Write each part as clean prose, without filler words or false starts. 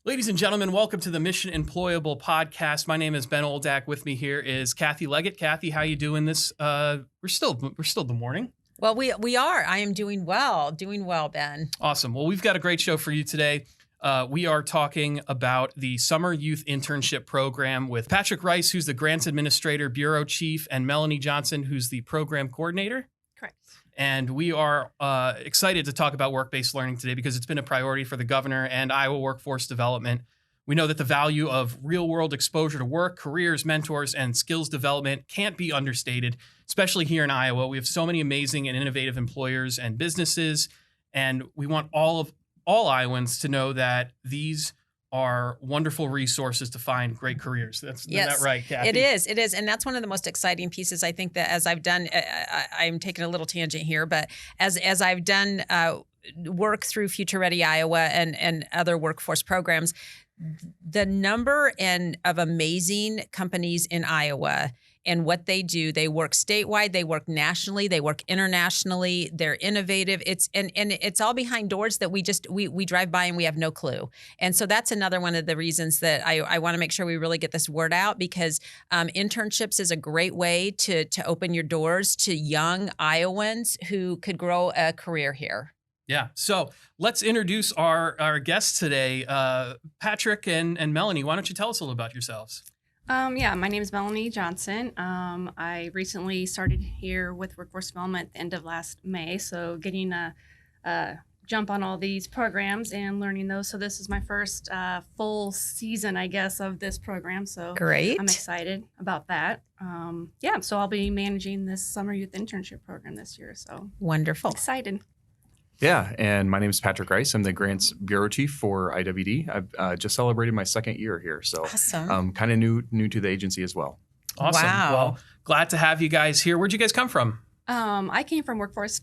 Ladies and gentlemen, welcome to the Mission Employable podcast. My name is Ben Oldak. With me here is Kathy Leggett. Kathy, how you doing this? We're still the morning. Well, we are. I am doing well, Ben. Awesome. Well, we've got a great show for you today. We are talking about the Summer Youth Internship Program with Patrick Rice, who's the Grants Administrator, Bureau Chief, and Melanie Johnson, who's the Program Coordinator. Correct. And we are excited to talk about work-based learning today because it's been a priority for the governor and Iowa workforce development. We know that the value of real-world exposure to work, careers, mentors, and skills development can't be understated, especially here in Iowa. We have so many amazing and innovative employers and businesses, and we want all Iowans to know that these are wonderful resources to find great careers. Is that right, Kathy? It is. And that's one of the most exciting pieces. I think that as I've done, I'm taking a little tangent here, but as I've done work through Future Ready Iowa and other workforce programs, the number of amazing companies in Iowa and what they do, they work statewide, they work nationally, they work internationally, they're innovative. It's all behind doors that we drive by and we have no clue. And so that's another one of the reasons that I want to make sure we really get this word out, because internships is a great way to open your doors to young Iowans who could grow a career here. Yeah. So let's introduce our guests today. Patrick and Melanie, why don't you tell us a little about yourselves? My name is Melanie Johnson. I recently started here with Workforce Development at the end of last May, so getting a jump on all these programs and learning those. So this is my first full season, I guess, of this program. So great. I'm excited about that. So I'll be managing this Summer Youth Internship Program this year. So wonderful. Excited. Yeah, and my name is Patrick Rice. I'm the Grants Bureau Chief for IWD. I've just celebrated my second year here, so awesome. I'm kind of new to the agency as well. Awesome. Wow. Well, glad to have you guys here. Where'd you guys come from? I came from Economic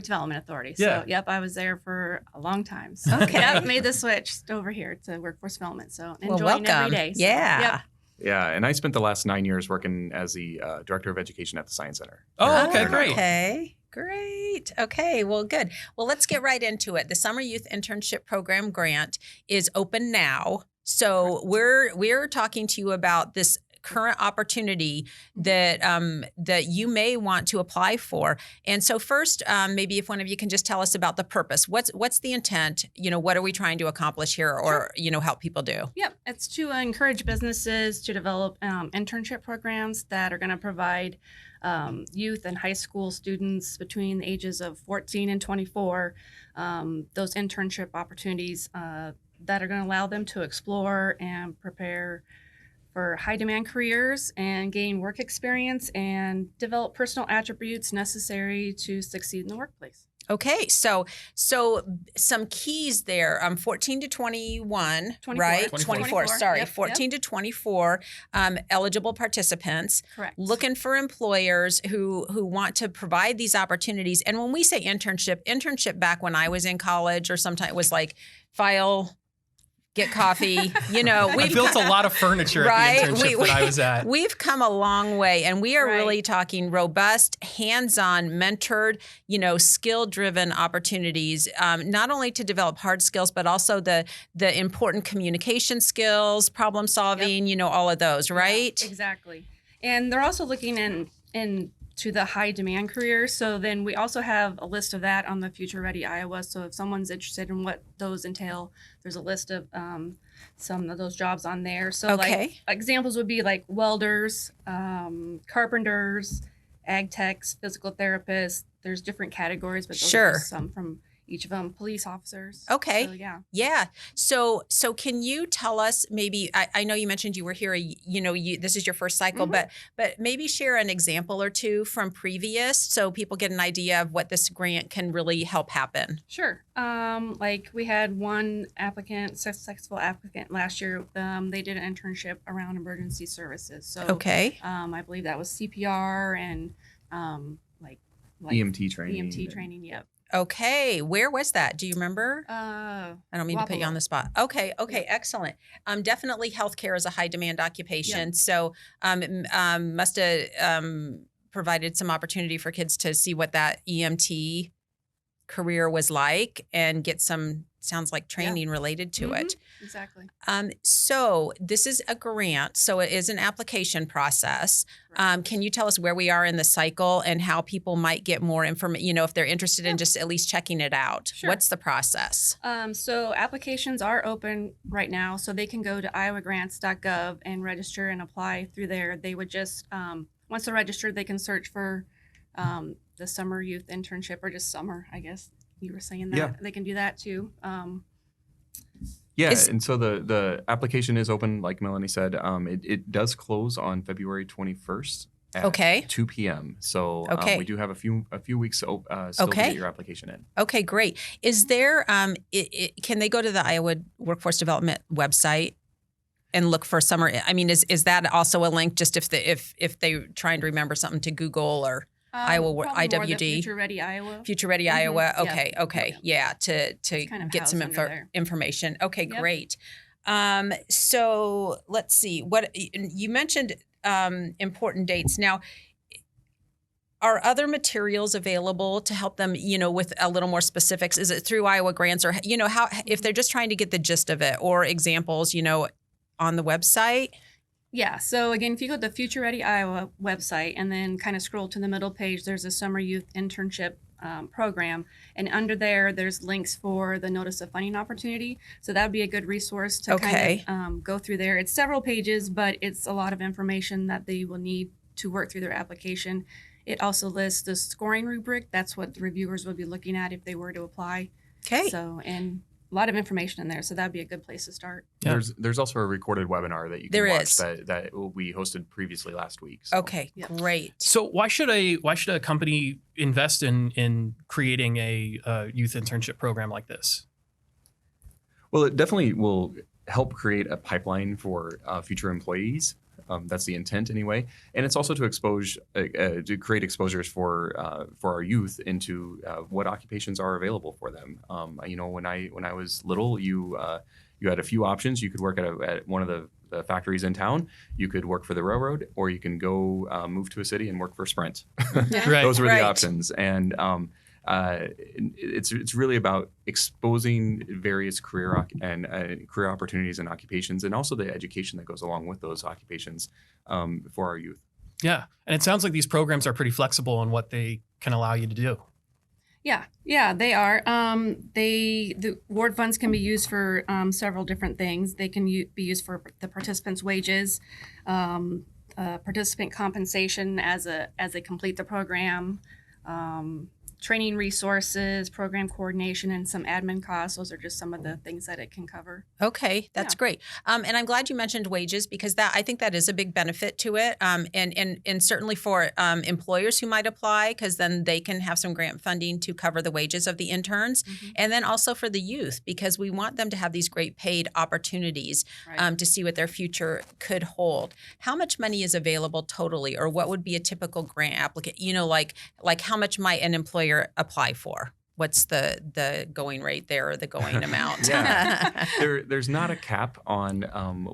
Development Authority. Yeah. So, I was there for a long time. So, okay. I've made the switch over here to Workforce Development. So, enjoying welcome. every day. So, yeah. Yeah, and I spent the last 9 years working as the Director of Education at the Science Center. Oh, okay, great. Okay. Great. Okay, well, good. Well, let's get right into it. The Summer Youth Internship Program grant is open now. So we're talking to you about this current opportunity that you may want to apply for. And so first, maybe if one of you can just tell us about the purpose. What's the intent? What are we trying to accomplish here or, help people do? Yep. It's to encourage businesses to develop internship programs that are going to provide youth and high school students between the ages of 14 and 24 those internship opportunities that are going to allow them to explore and prepare for high demand careers and gain work experience and develop personal attributes necessary to succeed in the workplace. Okay, so some keys there. 14 to 21, 24. right? 24. Sorry, Yep, 14 to 24 eligible participants. Correct. Looking for employers who want to provide these opportunities. And when we say internship back when I was in college or sometime it was like file, get coffee, I built a lot of furniture right? at the internship that I was at. We've come a long way, and we are Right. really talking robust, hands-on, mentored, skill-driven opportunities, not only to develop hard skills, but also the important communication skills, problem solving, all of those, right? Yeah, exactly. And they're also looking into the high demand careers. So then we also have a list of that on the Future Ready Iowa. So if someone's interested in what those entail, there's a list of some of those jobs on there. So like examples would be like welders, carpenters, ag techs, physical therapists. There's different categories, but those are just some from each of them, police officers. Okay. So, yeah. Yeah. So can you tell us maybe, I know you mentioned you were here, this is your first cycle, but maybe share an example or two from previous so people get an idea of what this grant can really help happen. Sure. Like we had one successful applicant last year. They did an internship around emergency services. So I believe that was CPR and like EMT training. EMT training, yep. Okay. Where was that? Do you remember? I don't mean to put you on the spot. Okay. Excellent. Definitely healthcare is a high demand occupation. Yep. So must have provided some opportunity for kids to see what that EMT career was like and get some sounds like training related to it. Exactly. So this is a grant, so it is an application process. Can you tell us where we are in the cycle and how people might get more information, if they're interested in just at least checking it out? Sure. What's the process? So applications are open right now, so they can go to IowaGrants.gov and register and apply through there. They would just, once they're registered, they can search for the Summer Youth Internship, or just summer, I guess you were saying that. Yeah. They can do that too. And so the application is open, like Melanie said. It does close on February 21st at 2 p.m. So we do have a few weeks still to get your application in. Okay, great. Is there can they go to the Iowa Workforce Development website and look for summer? I mean, is that also a link? Just if they're trying to remember something to Google or Iowa IWD, Future Ready Iowa. Future Ready Iowa. Okay, Yeah. To kind of get some housed under there. information. Okay, Yep. great. So let's see. What you mentioned important dates. Now, are other materials available to help them, with a little more specifics? Is it through Iowa Grants, or how if they're just trying to get the gist of it, or examples, on the website? Yeah. So again, if you go to the Future Ready Iowa website and then kind of scroll to the middle page, there's a Summer Youth Internship Program, and under there's links for the Notice of Funding Opportunity. So that would be a good resource to kind of go through there. It's several pages, but it's a lot of information that they will need to work through their application. It also lists the scoring rubric. That's what the reviewers would be looking at if they were to apply. Okay. So, and a lot of information in there, so that'd be a good place to start. Yeah. There's also a recorded webinar that you can watch that we hosted previously last week. So. Okay, great. So why should a company invest in creating a youth internship program like this? Well, it definitely will help create a pipeline for future employees. That's the intent anyway, and it's also to create exposures for our youth into what occupations are available for them. When I was little, you had a few options. You could work at one of the factories in town. You could work for the railroad, or you can go move to a city and work for Sprint. Right. Those were the options, and it's really about exposing various career opportunities and occupations, and also the education that goes along with those occupations for our youth. Yeah, and it sounds like these programs are pretty flexible in what they can allow you to do. Yeah, they are. The award funds can be used for several different things. They can be used for the participants' wages, participant compensation as they complete the program. Training resources, program coordination, and some admin costs. Those are just some of the things that it can cover. Okay, that's great. And I'm glad you mentioned wages, because I think that is a big benefit to it. And certainly for employers who might apply, because then they can have some grant funding to cover the wages of the interns. And then also for the youth, because we want them to have these great paid opportunities to see what their future could hold. How much money is available totally, or what would be a typical grant applicant? Like how much might an employer apply for? What's the going rate there, or the going amount? There's not a cap on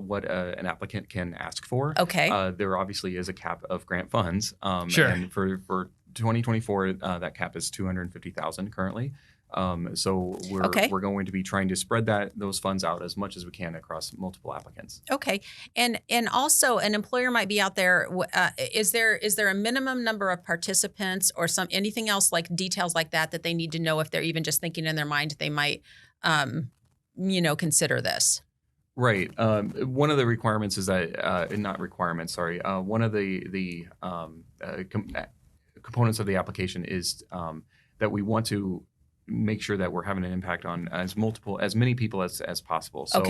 what an applicant can ask for. Okay. There obviously is a cap of grant funds. Sure. And for 2024, that cap is $250,000 currently. So we're going to be trying to spread those funds out as much as we can across multiple applicants. Okay, and also an employer might be out there. Is there a minimum number of participants, or anything else, like details like that they need to know if they're even just thinking in their mind they might consider this? Right. One of the requirements is that not requirements. Sorry. One of the components of the application is that we want to make sure that we're having an impact on as many people as possible. So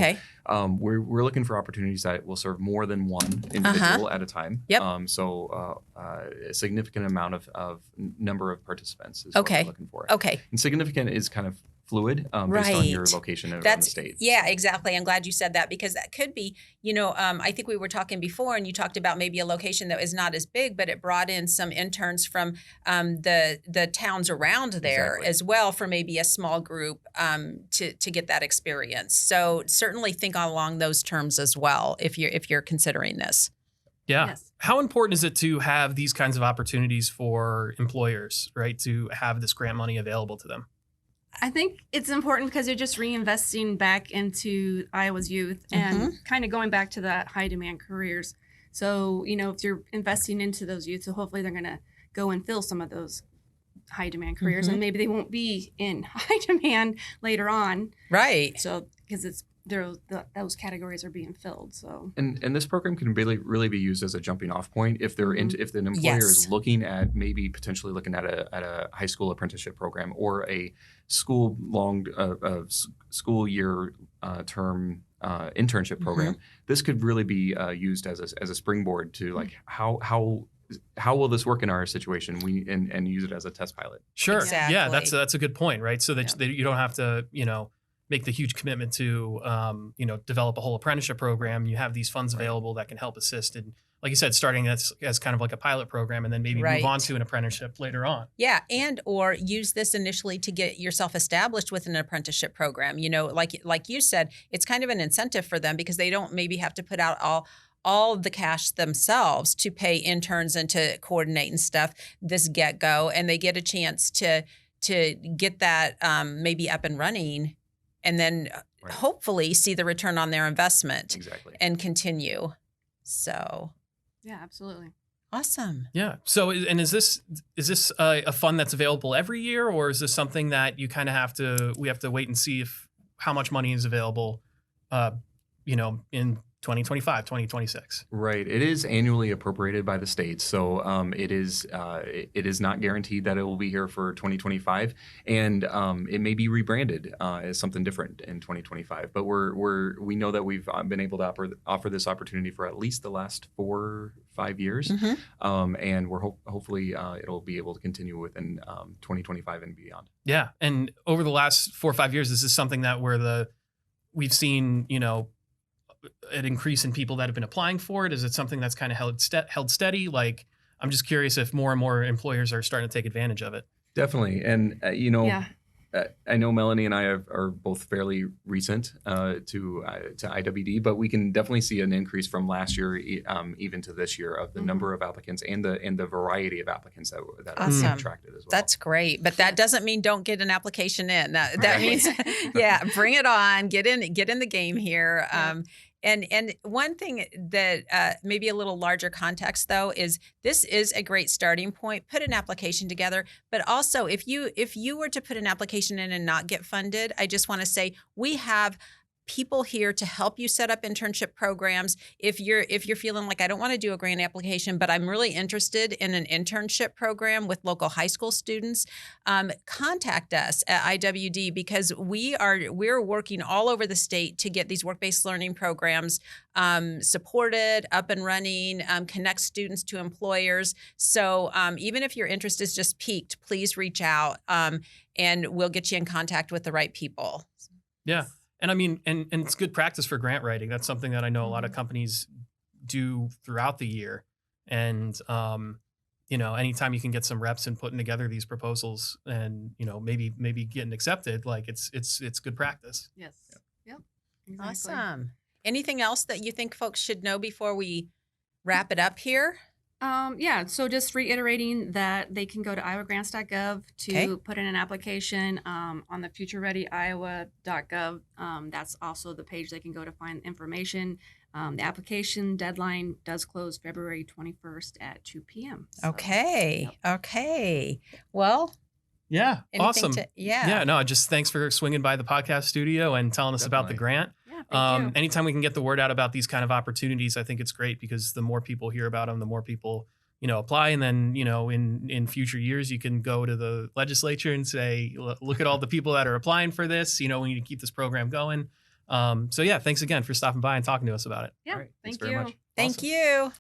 we're looking for opportunities that will serve more than one individual at a time. Yep. So a significant amount of number of participants is what we're looking for. Okay. And significant is kind of fluid based on your location around the state. Yeah, exactly. I'm glad you said that, because that could be, I think we were talking before, and you talked about maybe a location that is not as big, but it brought in some interns from the towns around there as well, for maybe a small group to get that experience. So certainly think along those terms as well if you're considering this. Yeah. Yes. How important is it to have these kinds of opportunities for employers, right? To have this grant money available to them? I think it's important because you're just reinvesting back into Iowa's youth and kind of going back to the high demand careers. So, if you're investing into those youth, so hopefully they're going to go and fill some of those high demand careers, and maybe they won't be in high demand later on. Right. So, because those categories are being filled. So, and this program can really be used as a jumping off point if they're if an employer is looking at potentially looking at a high school apprenticeship program or a school year term internship program. This could really be used as a springboard to like how will this work in our situation? And use it as a test pilot. Sure. Exactly. Yeah, that's a good point, right? So that you don't have to, make the huge commitment to, develop a whole apprenticeship program. You have these funds available that can help assist. And like you said, starting as kind of like a pilot program and then maybe move on to an apprenticeship later on. Yeah. And, or use this initially to get yourself established with an apprenticeship program. Like you said, it's kind of an incentive for them because they don't maybe have to put out all the cash themselves to pay interns and to coordinate and stuff this get-go. And they get a chance to get that maybe up and running and then hopefully see the return on their investment and continue. So, yeah, absolutely. Awesome. Yeah. So, and is this a fund that's available every year, or is this something that you kind of we have to wait and see how much money is available, in 2025, 2026? Right. It is annually appropriated by the state. So it is not guaranteed that it will be here for 2025. And it may be rebranded as something different in 2025. But we know that we've been able to offer this opportunity for at least the last 4 or 5 years. And we're hopefully it'll be able to continue within 2025 and beyond. Yeah. And over the last 4 or 5 years, this is something that we've seen, an increase in people that have been applying for it? Is it something that's kind of held steady? Like, I'm just curious if more and more employers are starting to take advantage of it. Definitely. And, I know Melanie and I are both fairly recent to IWD, but we can definitely see an increase from last year even to this year of the number of applicants and the variety of applicants that are being attracted as well. That's great, but that doesn't mean don't get an application in. That means, bring it on, get in the game here. And one thing that maybe a little larger context though is this is a great starting point. Put an application together, but also if you were to put an application in and not get funded, I just want to say we have people here to help you set up internship programs. If you're feeling like I don't want to do a grant application, but I'm really interested in an internship program with local high school students, contact us at IWD because we're working all over the state to get these work-based learning programs supported, up and running, connect students to employers. So even if your interest is just piqued, please reach out and we'll get you in contact with the right people. Yeah. And I mean, and it's good practice for grant writing. That's something that I know a lot of companies do throughout the year. And, anytime you can get some reps in putting together these proposals and, maybe getting accepted, like it's good practice. Yes. Yep. Exactly. Awesome. Anything else that you think folks should know before we wrap it up here? So just reiterating that they can go to IowaGrants.gov to put in an application on the FutureReadyIowa.gov. That's also the page they can go to find information. The application deadline does close February 21st at 2 p.m. So, Okay. Well, yeah, awesome. No, just thanks for swinging by the podcast studio and telling us about the grant. Yeah, thank you. Anytime we can get the word out about these kind of opportunities, I think it's great because the more people hear about them, the more people, apply. And then, in future years, you can go to the legislature and say, look at all the people that are applying for this. We need to keep this program going. Thanks again for stopping by and talking to us about it. Yeah, All right, thank thanks very you. much. Thank you.